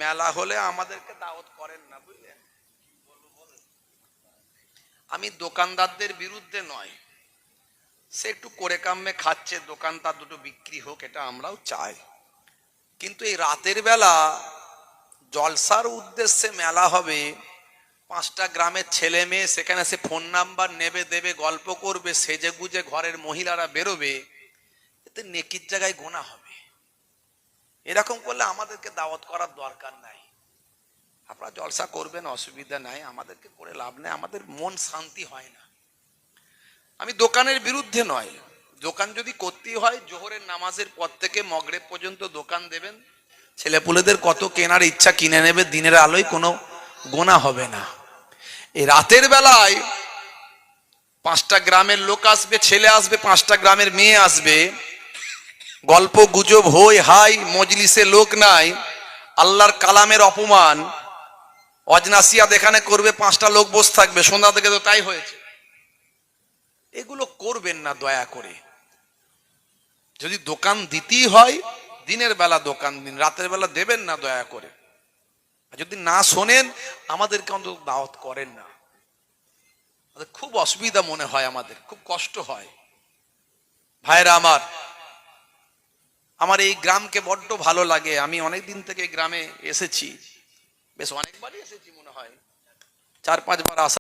মেলা হলে আমাদেরকে দাওয়াত করেন না, বুঝলেন। আমি দোকানদারদের বিরুদ্ধে নয়, সে একটু করে কামে খাচ্ছে, দোকান তার দুটো বিক্রি হোক, এটা আমরাও চাই। কিন্তু এই রাতের বেলা জলসার উদ্দেশ্যে মেলা হবে, 5টা গ্রামের ছেলে মেয়ে সেখানে সে ফোন নাম্বার নেবে, দেবে, গল্প করবে, সেজে গুজে ঘরের মহিলারা বেরোবে, এতে নেকির জায়গায় গোনা হবে। এরকম করলে আমাদেরকে দাওয়াত করার দরকার নাই। আপনারা জলসা করবেন, অসুবিধা নাই, আমাদেরকে করে লাভ নেই, আমাদের মন শান্তি হয় না। আমি দোকানের বিরুদ্ধে নয়, দোকান যদি করতেই হয় জোহরের নামাজের পর থেকে মগরিব পর্যন্ত দোকান দেবেন, ছেলেপুলেদের কত কেনার ইচ্ছা কিনে নেবে, দিনের আলোয় কোনো গোনা হবে না। এই রাতের বেলায় 5টা গ্রামের লোক আসবে, ছেলে আসবে, 5টা গ্রামের মেয়ে আসবে, গল্প গুজব হই হাই, মজলিসে লোক নাই, আল্লাহর কালামের অপমান অজনাসিয়াত এখানে করবে, 5টা লোক বসে থাকবে, সন্ধ্যা থেকে তো তাই হয়েছে। এগুলো করবেন না দয়া করে। যদি দোকান দিতেই হয় দিনের বেলা দোকান দিন, রাতের বেলা দেবেন না দয়া করে। যদি না শোনেন আমাদেরকে অন্তত দাওয়াত করেন না, খুব অসুবিধা মনে হয়, আমাদের খুব কষ্ট হয়। ভাইরা আমার, আমার এই গ্রামকে বড্ড ভালো লাগে, আমি অনেক দিন থেকে এই গ্রামে এসেছি, বেশ অনেকবারই এসেছি, মনে হয় 4-5 বার আসা